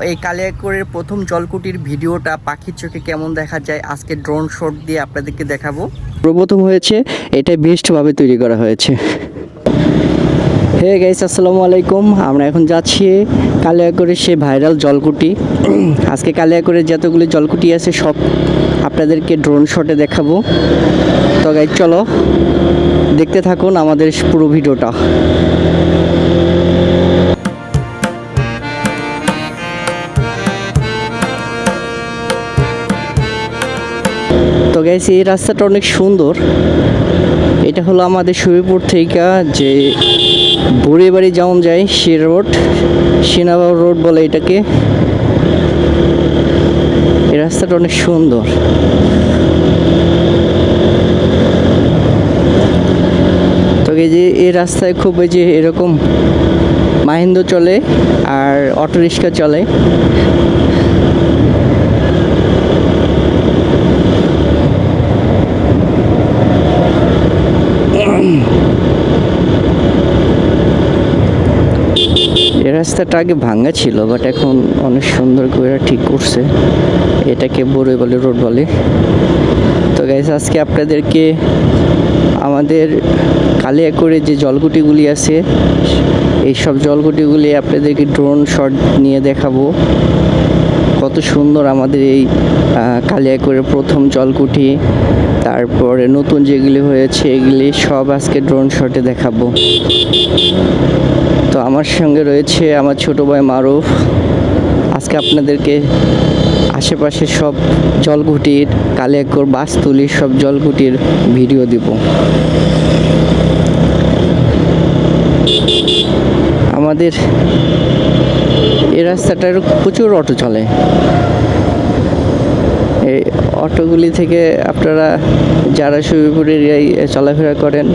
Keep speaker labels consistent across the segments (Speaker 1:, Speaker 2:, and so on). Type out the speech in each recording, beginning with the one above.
Speaker 1: এই কালিয়াকৈরের প্রথম জলকুটির ভিডিওটা পাখির চোখে কেমন দেখা যায় আজকে ড্রোন শট দিয়ে আপনাদেরকে দেখাবো। প্রথম হয়েছে, এটা বেস্টভাবে তৈরি করা হয়েছে। হে গাইস, আসসালামু আলাইকুম। আমরা এখন যাচ্ছি কালিয়াকৈরের সেই ভাইরাল জলকুটি। আজকে কালিয়াকৈরের যতগুলি জলকুটি আছে সব আপনাদেরকে ড্রোন শটে দেখাবো। তো গাইস চলো দেখতে থাকুন আমাদের পুরো ভিডিওটা। তো গাইস এই রাস্তাটা অনেক সুন্দর। এটা হলো আমাদের শরীরপুর থেকে যে বুড়িবাড়ি যাওয়া যায় সে রোড, সিনাবাবু রোড বলে এটাকে। এই রাস্তাটা অনেক সুন্দর। তো এই যে এই রাস্তায় খুব এই যে এরকম মাহিন্দ্র চলে আর অটো রিক্সা চলে। এই রাস্তাটা আগে ভাঙা ছিল, বাট এখন অনেক সুন্দর করে ঠিক করছে। এটাকে বুড়িবাড়ি রোড বলে। তো গাইস আজকে আপনাদেরকে আমাদের কালিয়াকৈরে যে জলকুটিগুলি আছে এই সব জলকুটিগুলি আপনাদেরকে ড্রোন শট নিয়ে দেখাবো। কত সুন্দর আমাদের এই কালিয়াকৈরের প্রথম জলকুটি, তারপরে নতুন যেগুলি হয়েছে এগুলি সব আজকে ড্রোন শটে দেখাবো। তো আমার সঙ্গে রয়েছে আমার ছোট ভাই মারুফ। আজকে আপনাদেরকে আশেপাশে সব জলকুটির, কালিয়াকৈর বাসতুলির সব জলকুটির ভিডিও দিব। আমাদের এই রাস্তাটার প্রচুর অটো চলে। এই অটোগুলি থেকে আপনারা যারা শরীরপুর এরিয়ায় চলাফেরা করেন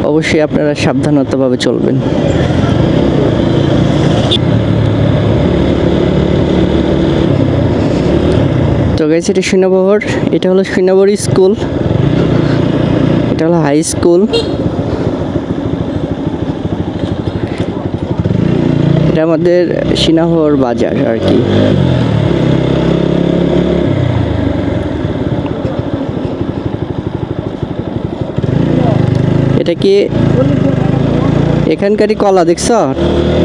Speaker 1: অবশ্যই আপনারা সাবধানতাভাবে চলবেন। তো গাইস এটা সিনাবহর, এটা হলো সিনাবহর স্কুল, এটা হলো হাই স্কুল। এটা আমাদের সিনাবহর বাজার আর কি। এটা কি এখানকারই কলা দেখছ,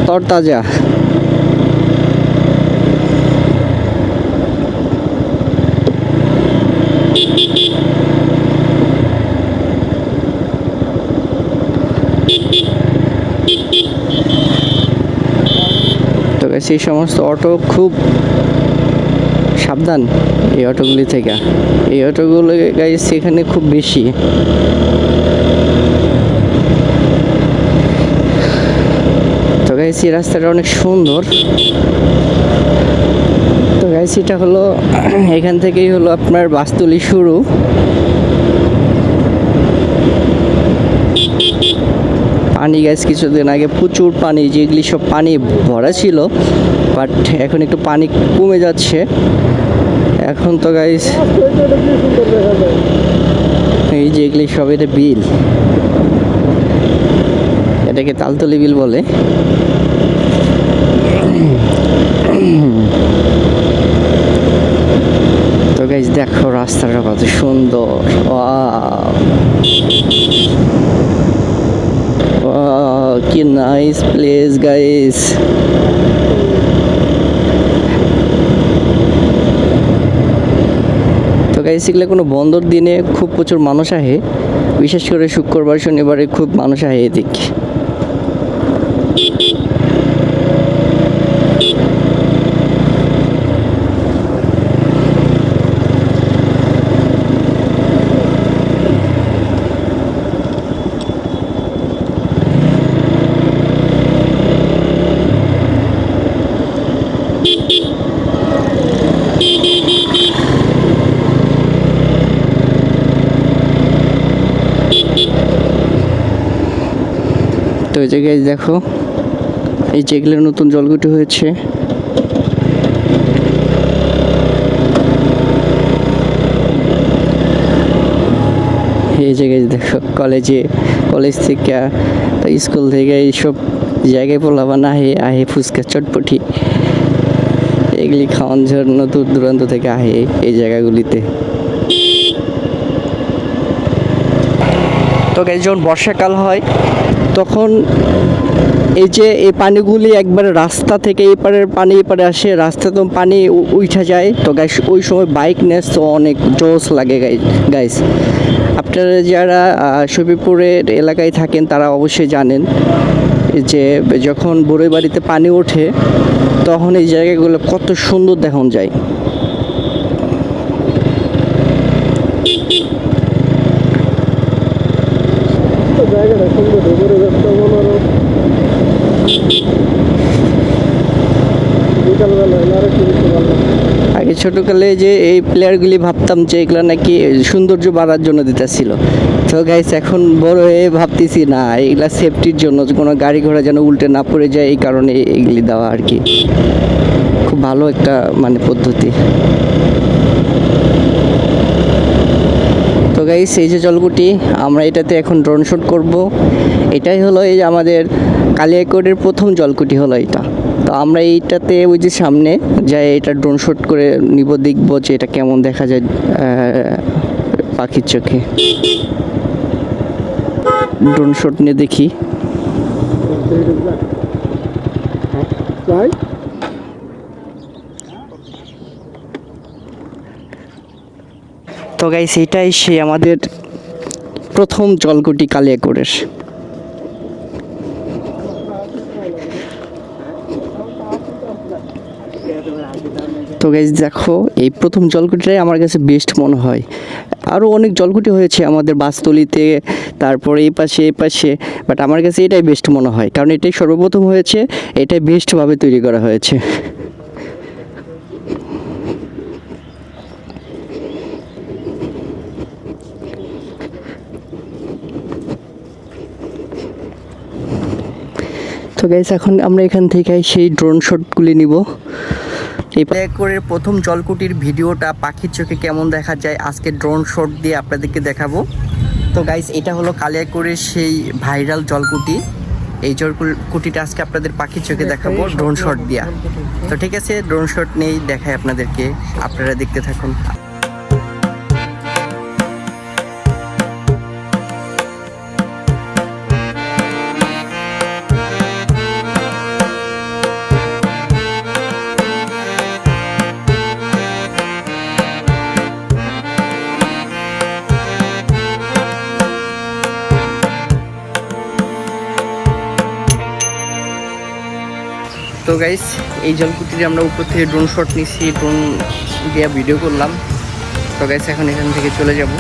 Speaker 1: তরতাজা। তো সেই সমস্ত অটো খুব সাবধান এই অটোগুলি থেকে। এই অটোগুলো গাইস এখানে খুব বেশি। তো গাইস এই রাস্তাটা অনেক সুন্দর। তো গাইস এটা হলো এখান থেকেই হলো আপনার বাসতুলি শুরু। পানি গাইস কিছুদিন আগে প্রচুর পানি, যেগুলি সব পানি ভরা ছিল, বাট এখন একটু পানি কমে যাচ্ছে। এখন তো গাইস এই যেগুলি সব এটা বিল, এটাকে তালতলি বিল বলে। তো গাইস দেখো রাস্তাটা কত সুন্দর। কি নাইস প্লেস গাইস। তো গাইস এগুলো কোনো বন্দর দিনে খুব প্রচুর মানুষ আহে, বিশেষ করে শুক্রবার শনিবারে খুব মানুষ আহে এদিকে। তো এই জায়গায় দেখো এই যেগুলো নতুন জলকুটি হয়েছে, এই জায়গায় দেখো কলেজ থেকে স্কুল থেকে এইসব জায়গায় পোলাবান আহে ফুচকা চটপটি এগুলি খাওয়ার জন্য দূর দূরান্ত থেকে আহে এই জায়গাগুলিতে। তো গাইস যখন বর্ষাকাল হয় তখন এই যে এই পানিগুলি একবারে রাস্তা থেকে এপারের পানি এপারে আসে, রাস্তা তো পানি উঠা যায়। তো গাইস ওই সময় বাইক নেস তো অনেক জোশ লাগে গাইস। আপনারা যারা শফিপুরের এলাকায় থাকেন তারা অবশ্যই জানেন যে যখন বড়ই বাড়িতে পানি ওঠে তখন এই জায়গাগুলো কত সুন্দর দেখান যায়। আগে ছোটকালে যে এই প্লেয়ারগুলি ভাবতাম যে এগুলো নাকি সৌন্দর্য বাড়ার জন্য দিতেছিল। তো গাইস এখন বড় হয়ে ভাবতেছি না, এগুলা সেফটির জন্য, কোনো গাড়ি ঘোড়া যেন উল্টে না পড়ে যায় এই কারণে এগুলি দেওয়া আর কি। খুব ভালো একটা মানে পদ্ধতি। তো গাইস এই যে জলকুটি, আমরা এটাতে এখন ড্রোন শ্যুট করব। এটাই হলো এই যে আমাদের কালিয়াকৈরের প্রথম জলকুটি হলো এটা। তো আমরা এইটাতে ওই যে সামনে যাই এটা ড্রোন শ্যুট করে নিব, দেখবো যে এটা কেমন দেখা যায় পাখির চোখে। ড্রোন শ্যুট নিয়ে দেখি। তো গাইস এটাই সে আমাদের প্রথম জলকুটি কালিয়াকৈরের। তো গাইস দেখো এই প্রথম জলকুটিটাই আমার কাছে বেস্ট মনে হয়। আরও অনেক জলকুটি হয়েছে আমাদের বাসতলিতে, তারপরে এই পাশে, বাট আমার কাছে এটাই বেস্ট মনে হয়, কারণ এটাই সর্বপ্রথম হয়েছে, এটাই বেস্টভাবে তৈরি করা হয়েছে। তো গাইস এখন আমরা এখান থেকে সেই ড্রোন শটগুলি নিব। এই কালিয়াকৈরের প্রথম জলকুটির ভিডিওটা পাখির চোখে কেমন দেখা যায় আজকে ড্রোন শট দিয়ে আপনাদেরকে দেখাবো। তো গাইস এটা হলো কালিয়াকৈরের সেই ভাইরাল জলকুটি। এই জলকুটিটা আজকে আপনাদের পাখির চোখে দেখাবো ড্রোন শট দিয়া। তো ঠিক আছে, ড্রোন শট নেই দেখায় আপনাদেরকে, আপনারা দেখতে থাকুন। তো গাইস এই জলকুটিতে আমরা উপর থেকে ড্রোন শট নিচ্ছি, ড্রোন দিয়ে ভিডিও করলাম। তো গাইস এখন এখান থেকে চলে যাব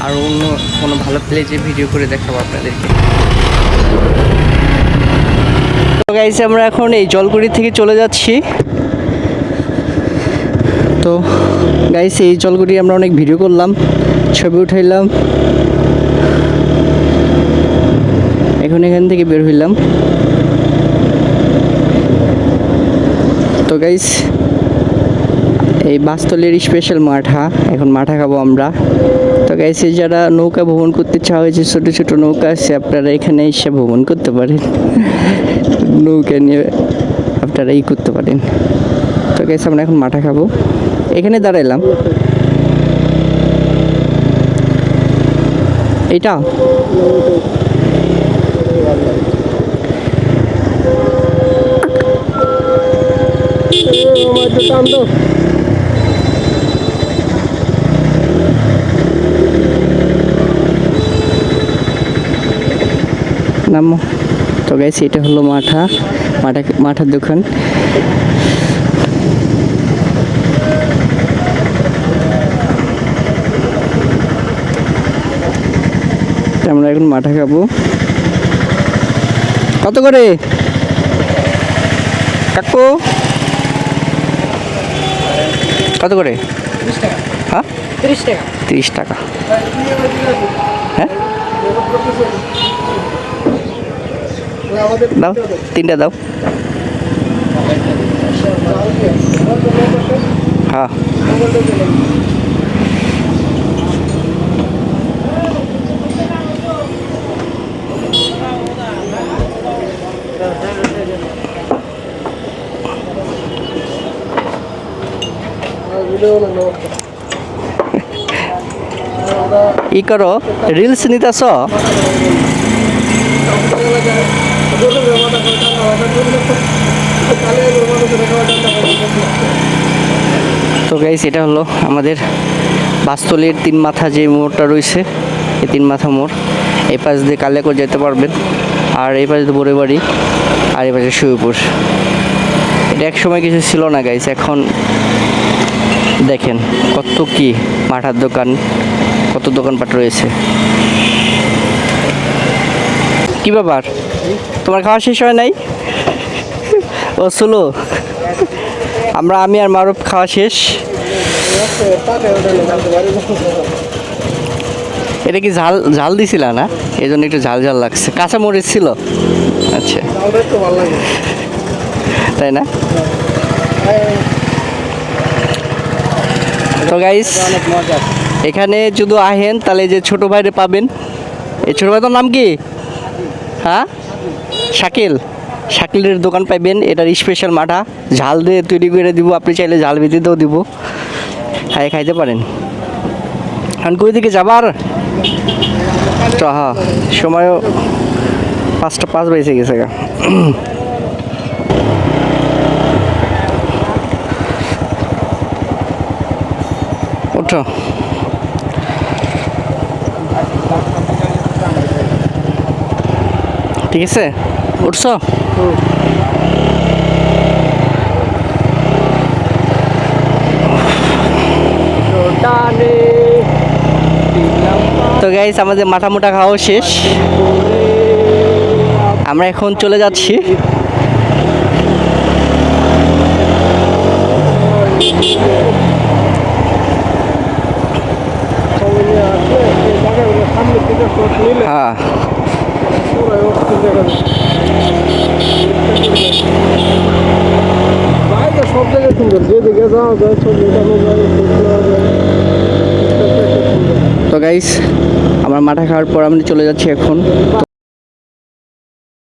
Speaker 1: আর অন্য কোনো ভালো প্লেসে ভিডিও করে দেখাবো আপনাদেরকে। তো গাইস আমরা এখন এই জলকুটি থেকে চলে যাচ্ছি। তো গাইস এই জলকুটি আমরা অনেক ভিডিও করলাম, ছবি উঠাইলাম, এখন এখান থেকে বের হইলাম। তো গাইস এই বাসতলের স্পেশাল মাঠা, এখন মাঠা খাবো আমরা। তো গাইস যারা নৌকা ভ্রমণ করতে চাও, যে ছোটো ছোটো নৌকা আছে, আপনারা এখানে এসে ভ্রমণ করতে পারেন, নৌকা নিয়ে আপনারা করতে পারেন। তো গাইস আমরা এখন মাঠা খাবো, এখানে দাঁড়াইলাম। এটা নামো। তো গাইস এটা হলো মাঠার দোকান। আমরা এখন মাঠা খাবো। কত করে কাকু, কত করে? 30 টাকা। হ্যাঁ 30 টাকা। 30 টাকা। হ্যাঁ দাও, 3টা দাও। হ্যাঁ ই করো, রিলস নিতেছ? তো গাইস, এটা হলো আমাদের বাসতলীর 3 মাথা যে মোড়টা রয়েছে, এই 3 মাথা মোড়। এই পাশ দিয়ে কালিয়াকৈর যেতে পারবেন, আর এই পাশে বড়ই বাড়ি, আর এই পাশে শিবপুর। এটা এক সময় কিছু ছিল না গাইস, এখন দেখেন কত কি মাঠার দোকান, কত দোকানপাট রয়েছে। কি ব্যাপার, তোমার খাওয়া শেষ হয় নাই? ও সুলো, আমি আর মারুফ খাওয়া শেষ। এটা কি ঝাল ঝাল দিছিল না, এই জন্য একটু ঝাল ঝাল লাগছে। কাঁচা মরিচ ছিল? আচ্ছা, তাই না? তো গাইস, এখানে যদি আহেন তাহলে যে ছোট ভাইরে পাবেন। এই ছোট ভাই, তোর নাম কি? হ্যাঁ, শাকিল। শাকিলের দোকান পাইবেন। এটার স্পেশাল মাঠা ঝাল দিয়ে তৈরি করে দিব, আপনি চাইলে ঝাল ভিত্তিতেও দিব, খাইতে পারেন। এখন কই দিকে যাবার? তো হ্যাঁ, সময়ও 5টা 5 বেজে গেছে গা। ওঠো। ঠিক আছে, উঠছো? তো গাইস, আমাদের মাথা মোটা খাওয়া শেষ, আমরা এখন চলে যাচ্ছি। হ্যাঁ,
Speaker 2: সব জায়গায় সুন্দর, যেদিকে যাওয়া যায় ছবি উঠানো যায়।
Speaker 1: তো গাইস, আমরা মাঠা খাওয়ার পর আমি চলে যাচ্ছি এখন।